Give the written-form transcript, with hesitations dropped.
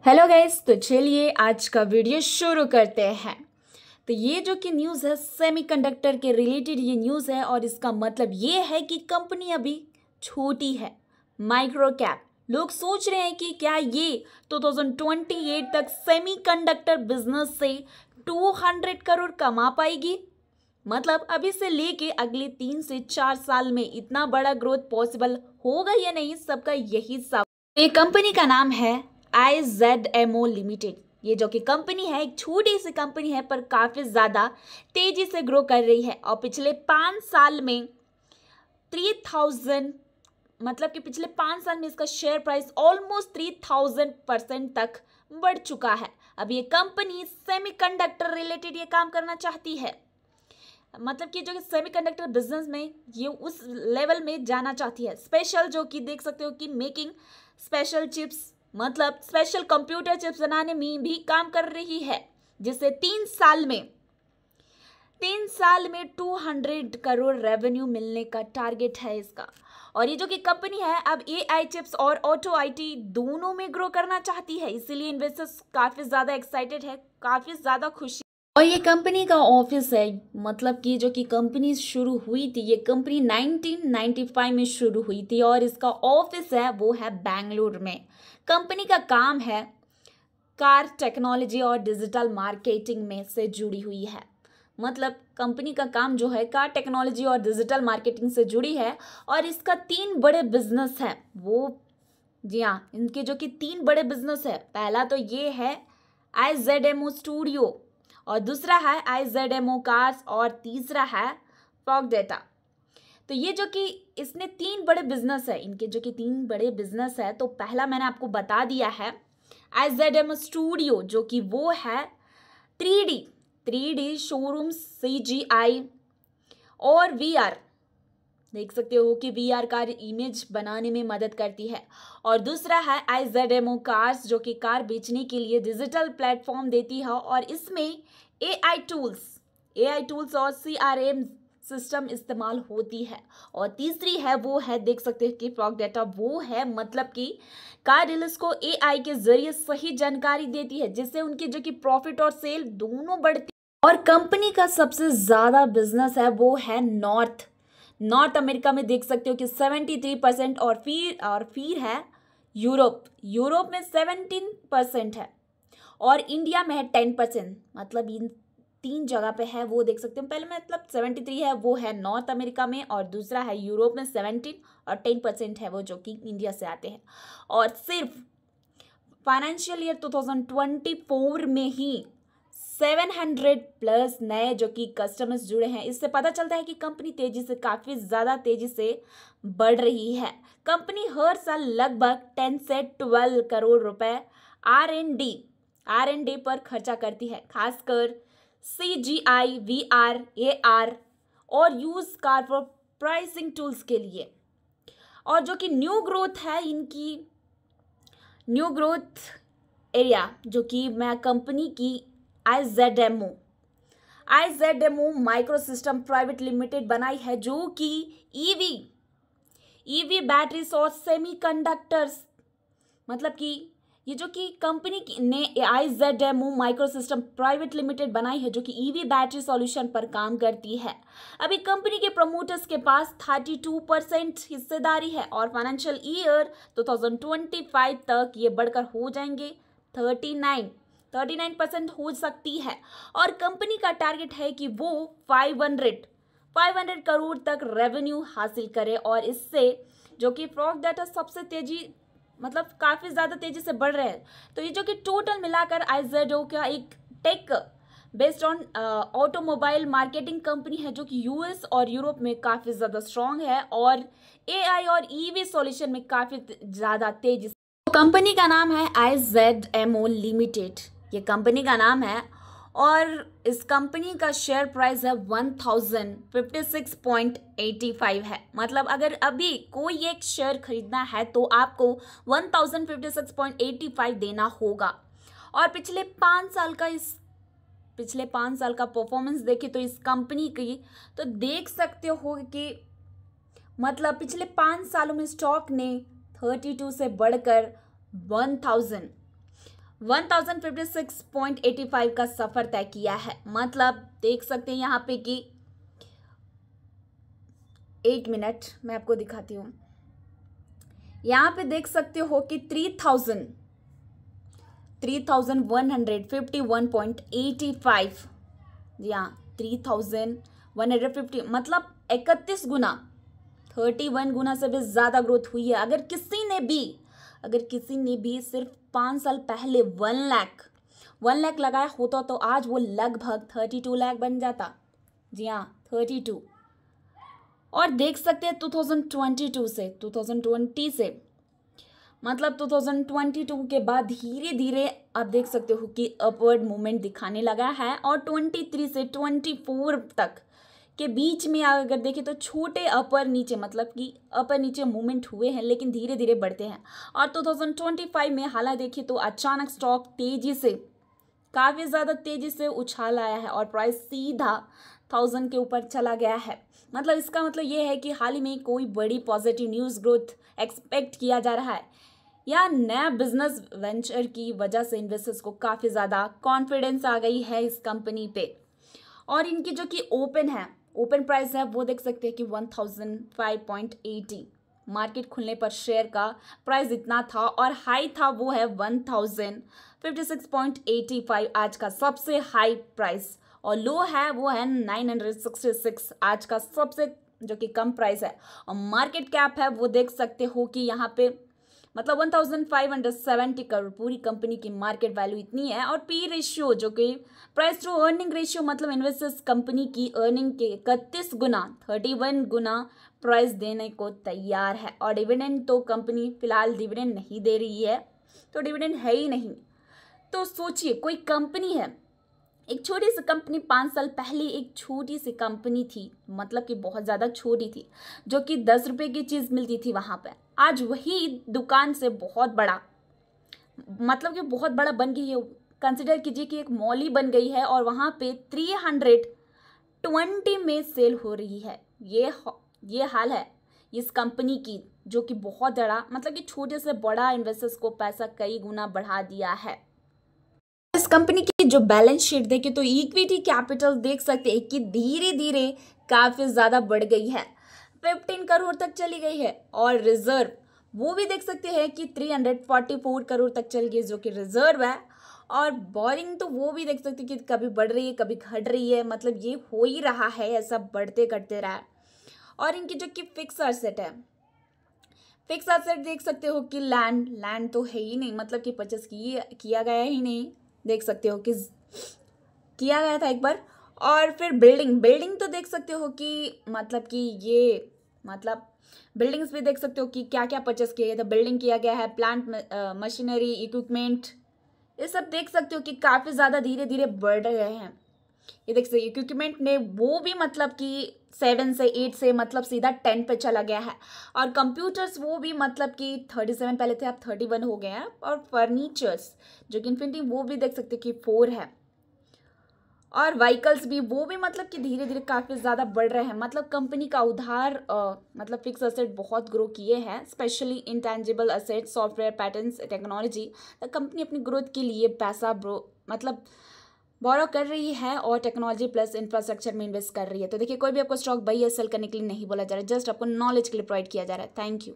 Hello guys, तो चलिए आज का वीडियो शुरू करते हैं। तो ये जो कि न्यूज़ है सेमीकंडक्टर के रिलेटेड ये न्यूज़ है और इसका मतलब ये है कि कंपनी अभी छोटी है, माइक्रो कैप। लोग सोच रहे हैं कि क्या ये 2028 तक सेमीकंडक्टर बिजनेस से 200 करोड़ कमा पाएगी। मतलब अभी से लेके अगले 3 से 4 साल में इतना बड़ा ग्रोथ पॉसिबल होगा या नहीं, सबका यही सवाल। ये कंपनी का नाम है IZMO लिमिटेड। ये जो कि कंपनी है एक छोटी सी कंपनी है पर काफ़ी ज़्यादा तेज़ी से ग्रो कर रही है और पिछले 5 साल में 3000 मतलब कि पिछले 5 साल में इसका शेयर प्राइस ऑलमोस्ट 3000% तक बढ़ चुका है। अब ये कंपनी सेमीकंडक्टर रिलेटेड ये काम करना चाहती है, मतलब कि जो कि सेमीकंडक्टर बिजनेस में ये उस लेवल में जाना चाहती है। स्पेशल जो कि देख सकते हो कि मेकिंग स्पेशल चिप्स, मतलब स्पेशल कंप्यूटर चिप्स बनाने में भी काम कर रही है, जिससे 3 साल में 200 करोड़ रेवेन्यू मिलने का टारगेट है इसका। और ये जो कि कंपनी है अब AI चिप्स और ऑटो IT दोनों में ग्रो करना चाहती है, इसीलिए इन्वेस्टर्स काफ़ी ज़्यादा एक्साइटेड है, काफ़ी ज़्यादा खुशी। और ये कंपनी का ऑफिस है, मतलब कि जो कि कंपनी शुरू हुई थी, ये कंपनी 1995 में शुरू हुई थी और इसका ऑफिस है वो है बेंगलुरु में। कंपनी का काम है कार टेक्नोलॉजी और डिजिटल मार्केटिंग में से जुड़ी हुई है। मतलब कंपनी का काम जो है कार टेक्नोलॉजी और डिजिटल मार्केटिंग से जुड़ी है और इसका 3 बड़े बिजनेस है वो। जी हाँ, इनके जो कि 3 बड़े बिजनेस है। पहला तो ये है IZMO स्टूडियो और दूसरा है IZMO कार्स और तीसरा है प्रोगडेटा। तो ये जो कि इसने 3 बड़े बिजनेस है, इनके जो कि 3 बड़े बिजनेस है। तो पहला मैंने आपको बता दिया है IZMO स्टूडियो, जो कि वो है 3D शोरूम, CGI और VR। देख सकते हो कि VR कार इमेज बनाने में मदद करती है। और दूसरा है IZMO कार्स, जो कि कार बेचने के लिए डिजिटल प्लेटफॉर्म देती है और इसमें AI टूल्स और CRM सिस्टम इस्तेमाल होती है। और तीसरी है वो है, देख सकते हैं कि प्रोगडेटा, वो है मतलब कि कार डीलर्स को AI के जरिए सही जानकारी देती है, जिससे उनकी जो कि प्रॉफिट और सेल दोनों बढ़ती है। और कंपनी का सबसे ज़्यादा बिजनेस है वो है नॉर्थ अमेरिका में। देख सकते हो कि 73% और फिर है यूरोप में 17% है और इंडिया में है 10%। मतलब इन 3 जगह पे है वो देख सकते हो। पहले मतलब 73 है वो है नॉर्थ अमेरिका में और दूसरा है यूरोप में 17 और 10% है वो जो कि इंडिया से आते हैं। और सिर्फ फाइनेंशियल ईयर 2024 में ही 700 प्लस नए जो कि कस्टमर्स जुड़े हैं। इससे पता चलता है कि कंपनी काफ़ी ज़्यादा तेज़ी से बढ़ रही है। कंपनी हर साल लगभग 10 से 12 करोड़ रुपए R&D पर खर्चा करती है, खासकर CGI, VR, AR और use car for pricing tools के लिए। और जो कि न्यू ग्रोथ है, इनकी न्यू ग्रोथ एरिया जो कि मैं कंपनी की IZMO micro system private limited बनाई है, जो कि ईवी बैटरीज और सेमीकंडक्टर्स, मतलब कि ये जो कि कंपनी ने IZMO micro system private limited बनाई है, जो कि EV बैटरी सॉल्यूशन पर काम करती है। अभी कंपनी के प्रमोटर्स के पास 32% हिस्सेदारी है और फाइनेंशियल ईयर 2025 तक ये बढ़कर हो जाएंगे 39% हो सकती है। और कंपनी का टारगेट है कि वो 500 करोड़ तक रेवेन्यू हासिल करे और इससे जो कि प्रोगडेटा सबसे तेजी, मतलब काफ़ी ज़्यादा तेज़ी से बढ़ रहे हैं। तो ये जो कि टोटल मिलाकर IZMO का एक tech based on automobile marketing company है, जो कि US और यूरोप में काफ़ी ज़्यादा स्ट्रॉन्ग है और AI और EV सॉल्यूशन में काफ़ी ज़्यादा तेजी से। कंपनी का नाम है IZMO लिमिटेड, ये कंपनी का नाम है और इस कंपनी का शेयर प्राइस है 1056.85 है। मतलब अगर अभी कोई एक शेयर खरीदना है तो आपको 1056.85 देना होगा। और पिछले 5 साल का परफॉर्मेंस देखे तो इस कंपनी की, तो देख सकते हो कि मतलब पिछले 5 सालों में स्टॉक ने 32 से बढ़कर 1000 1056.85 का सफर तय किया है। मतलब देख सकते हैं यहाँ पे कि 1 मिनट मैं आपको दिखाती हूँ। यहाँ पे देख सकते हो कि 3151.85, जी हाँ 3150, मतलब 31 गुना, 31 गुना से भी ज़्यादा ग्रोथ हुई है। अगर किसी ने भी सिर्फ 5 साल पहले 1 लाख लगाया होता तो आज वो लगभग 32 लाख बन जाता। जी हाँ 32। और देख सकते हैं 2020 से मतलब 2022 के बाद धीरे धीरे आप देख सकते हो कि अपवर्ड मूवमेंट दिखाने लगा है। और 23 से 24 तक के बीच में अगर देखें तो छोटे अपर नीचे, मतलब कि अपर नीचे मूवमेंट हुए हैं, लेकिन धीरे धीरे बढ़ते हैं। और 2025 में हालांकि देखें तो अचानक स्टॉक काफ़ी ज़्यादा तेज़ी से उछाल आया है और प्राइस सीधा 1000 के ऊपर चला गया है। मतलब इसका मतलब ये है कि हाल ही में कोई बड़ी पॉजिटिव न्यूज़ ग्रोथ एक्सपेक्ट किया जा रहा है, या नया बिजनेस वेंचर की वजह से इन्वेस्टर्स को काफ़ी ज़्यादा कॉन्फिडेंस आ गई है इस कंपनी पे। और इनकी जो कि ओपन प्राइस है वो देख सकते हैं कि 1005.80, मार्केट खुलने पर शेयर का प्राइस इतना था, और हाई था वो है 1056.85 आज का सबसे हाई प्राइस, और लो है वो है 966 आज का सबसे जो कि कम प्राइस है। और मार्केट कैप है वो देख सकते हो कि यहाँ पे मतलब 1570 करोड़ पूरी कंपनी की मार्केट वैल्यू इतनी है। और पी रेशियो जो कि प्राइस टू अर्निंग रेशियो, मतलब इन्वेस्टर्स कंपनी की अर्निंग के 31 गुना प्राइस देने को तैयार है। और डिविडेंड तो कंपनी फिलहाल डिविडेंड नहीं दे रही है, तो डिविडेंड है ही नहीं। तो सोचिए कोई कंपनी है, एक छोटी सी कंपनी 5 साल पहले एक छोटी सी कंपनी थी, मतलब कि बहुत ज़्यादा छोटी थी, जो कि 10 रुपये की चीज़ मिलती थी वहाँ पे, आज वही दुकान से बहुत बड़ा, मतलब कि बहुत बड़ा बन गई है। कंसिडर कीजिए कि एक मॉल ही बन गई है और वहाँ पे 320 में सेल हो रही है। ये हाल है इस कंपनी की, जो कि बहुत बड़ा, मतलब कि छोटे से बड़ा इन्वेस्टर्स को पैसा कई गुना बढ़ा दिया है। इस कंपनी की जो बैलेंस शीट देखें तो इक्विटी कैपिटल देख सकते हैं कि धीरे धीरे काफ़ी ज़्यादा बढ़ गई है, 15 करोड़ तक चली गई है। और रिजर्व वो भी देख सकते हैं कि 344 करोड़ तक चली गई, जो कि रिजर्व है। और बोरिंग तो वो भी देख सकते हैं कि कभी बढ़ रही है कभी घट रही है, मतलब ये हो ही रहा है, ऐसा बढ़ते करते रहा है। और इनकी जो कि फिक्स एसेट देख सकते हो कि लैंड तो है ही नहीं, मतलब कि परचेस किया गया ही नहीं, देख सकते हो कि किया गया था एक बार। और फिर बिल्डिंग तो देख सकते हो कि मतलब कि ये मतलब बिल्डिंग्स भी देख सकते हो कि क्या क्या परचेस किया गया था, बिल्डिंग किया गया है, प्लांट मशीनरी इक्विपमेंट, ये सब देख सकते हो कि काफ़ी ज़्यादा धीरे धीरे बढ़ रहे हैं। ये देख सकते इक्विपमेंट ने वो भी मतलब कि 7 से 8 से मतलब सीधा 10 पे चला गया है। और कंप्यूटर्स वो भी मतलब कि 37 पहले थे, अब 31 हो गए हैं। और फर्नीचर्स जो कि इन्फिनिटी वो भी देख सकते कि 4 है। और व्हीकल्स भी वो भी मतलब कि धीरे धीरे काफ़ी ज़्यादा बढ़ रहे हैं। मतलब कंपनी का उधार मतलब फिक्स असेट बहुत ग्रो किए हैं, specially intangible asset, software, patterns, technology. तो कंपनी अपनी ग्रोथ के लिए पैसा मतलब बोरो कर रही है और टेक्नोलॉजी प्लस इंफ्रास्ट्रक्चर में इन्वेस्ट कर रही है। तो देखिए कोई भी आपको स्टॉक बाई या सेल करने के लिए नहीं बोला जा रहा है, जस्ट आपको नॉलेज के लिए प्रोवाइड किया जा रहा है। Thank you.